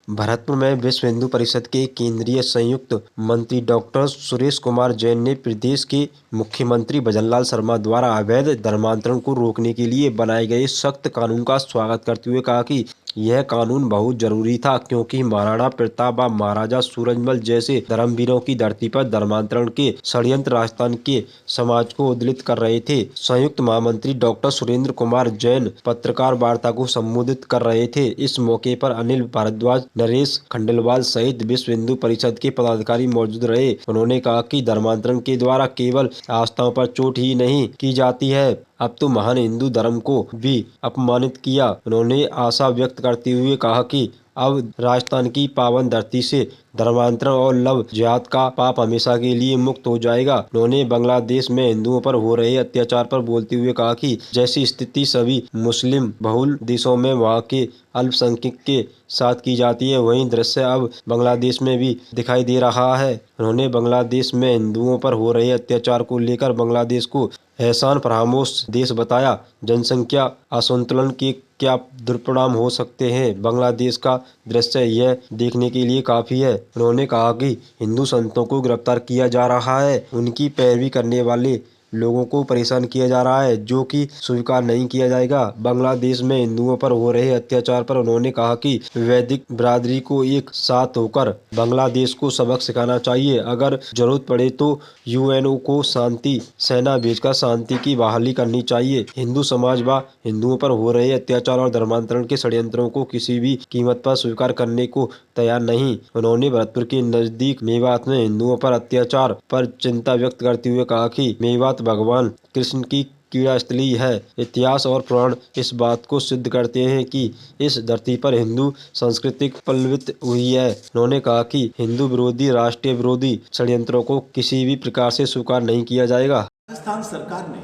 भरतपुर में विश्व हिंदू परिषद के केंद्रीय संयुक्त मंत्री डॉक्टर सुरेश कुमार जैन ने प्रदेश के मुख्यमंत्री भजनलाल शर्मा द्वारा अवैध धर्मांतरण को रोकने के लिए बनाए गए सख्त कानून का स्वागत करते हुए कहा कि यह कानून बहुत जरूरी था, क्योंकि महाराणा प्रताप व महाराजा सूरजमल जैसे धर्मवीरों की धरती पर धर्मांतरण के षड्यंत्र राजस्थान के समाज को उद्विलित कर रहे थे। संयुक्त महामंत्री डॉक्टर सुरेंद्र कुमार जैन पत्रकार वार्ता को संबोधित कर रहे थे। इस मौके पर अनिल भारद्वाज, नरेश खंडेलवाल सहित विश्व हिंदू परिषद के पदाधिकारी मौजूद रहे। उन्होंने कहा कि धर्मांतरण के द्वारा केवल आस्थाओं पर चोट ही नहीं की जाती है, अब तो महान हिंदू धर्म को भी अपमानित किया। उन्होंने आशा व्यक्त करते हुए कहा कि अब राजस्थान की पावन धरती से धर्मांतरण और लव जिहाद का पाप हमेशा के लिए मुक्त हो जाएगा। उन्होंने बांग्लादेश में हिंदुओं पर हो रहे अत्याचार पर बोलते हुए कहा कि जैसी स्थिति सभी मुस्लिम बहुल देशों में वहां के अल्पसंख्यक के साथ की जाती है, वही दृश्य अब बांग्लादेश में भी दिखाई दे रहा है। उन्होंने बांग्लादेश में हिंदुओं पर हो रहे अत्याचार को लेकर बांग्लादेश को एहसान फरामोश देश बताया। जनसंख्या असंतुलन के क्या दुष्परिणाम हो सकते हैं, बांग्लादेश का दृश्य यह देखने के लिए काफी है। उन्होंने कहा कि हिंदू संतों को गिरफ्तार किया जा रहा है, उनकी पैरवी करने वाले लोगों को परेशान किया जा रहा है, जो कि स्वीकार नहीं किया जाएगा। बांग्लादेश में हिंदुओं पर हो रहे अत्याचार पर उन्होंने कहा कि वैदिक बिरादरी को एक साथ होकर बांग्लादेश को सबक सिखाना चाहिए। अगर जरूरत पड़े तो यूएनओ को शांति सेना भेजकर शांति की बहाली करनी चाहिए। हिंदू समाज व हिंदुओं पर हो रहे अत्याचार और धर्मांतरण के षड्यंत्रों को किसी भी कीमत पर स्वीकार करने को तैयार नहीं। उन्होंने भरतपुर के नजदीक मेवात में हिंदुओं पर अत्याचार पर चिंता व्यक्त करते हुए कहा कि मेवात भगवान कृष्ण की क्रीड़ा स्थली है। इतिहास और पुराण इस बात को सिद्ध करते हैं कि इस धरती पर हिंदू संस्कृति पल्लवित हुई है। उन्होंने कहा कि हिंदू विरोधी, राष्ट्रीय विरोधी षड्यंत्रों को किसी भी प्रकार से स्वीकार नहीं किया जाएगा। राजस्थान सरकार ने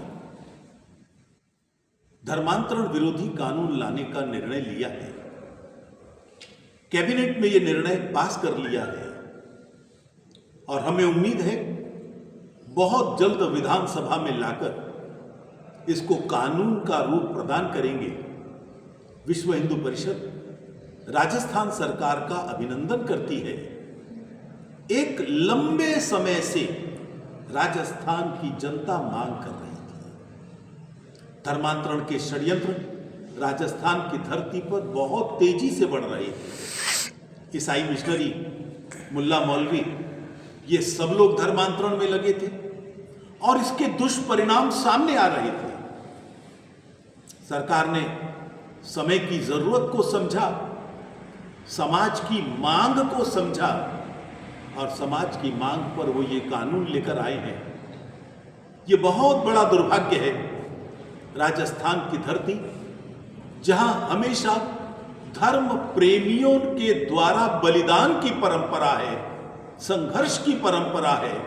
धर्मांतरण विरोधी कानून लाने का निर्णय लिया है। कैबिनेट में यह निर्णय पास कर लिया है और हमें उम्मीद है बहुत जल्द विधानसभा में लाकर इसको कानून का रूप प्रदान करेंगे। विश्व हिंदू परिषद राजस्थान सरकार का अभिनंदन करती है। एक लंबे समय से राजस्थान की जनता मांग कर रही थी। धर्मांतरण के षड्यंत्र राजस्थान की धरती पर बहुत तेजी से बढ़ रहे थे। ईसाई मिशनरी, मुल्ला मौलवी, ये सब लोग धर्मांतरण में लगे थे और इसके दुष्परिणाम सामने आ रहे थे। सरकार ने समय की जरूरत को समझा, समाज की मांग को समझा और समाज की मांग पर वो ये कानून लेकर आए हैं। ये बहुत बड़ा दुर्भाग्य है। राजस्थान की धरती जहां हमेशा धर्म प्रेमियों के द्वारा बलिदान की परंपरा है, संघर्ष की परंपरा है,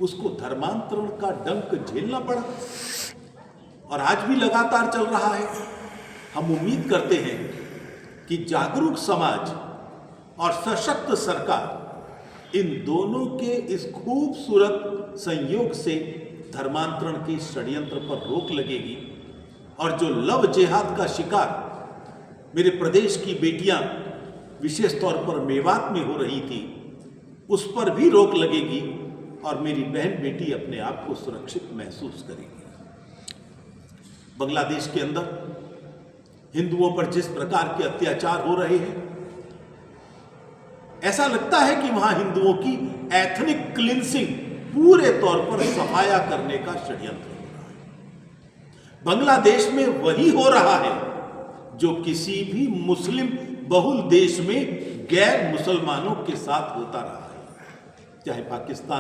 उसको धर्मांतरण का डंक झेलना पड़ा और आज भी लगातार चल रहा है। हम उम्मीद करते हैं कि जागरूक समाज और सशक्त सरकार इन दोनों के इस खूबसूरत संयोग से धर्मांतरण के षड्यंत्र पर रोक लगेगी और जो लव जिहाद का शिकार मेरे प्रदेश की बेटियां विशेष तौर पर मेवात में हो रही थी, उस पर भी रोक लगेगी और मेरी बहन बेटी अपने आप को सुरक्षित महसूस करेगी। बांग्लादेश के अंदर हिंदुओं पर जिस प्रकार के अत्याचार हो रहे हैं, ऐसा लगता है कि वहां हिंदुओं की एथनिक क्लींसिंग, पूरे तौर पर सफाया करने का षड्यंत्र हो रहा है। बांग्लादेश में वही हो रहा है जो किसी भी मुस्लिम बहुल देश में गैर मुसलमानों के साथ होता रहा है, चाहे पाकिस्तान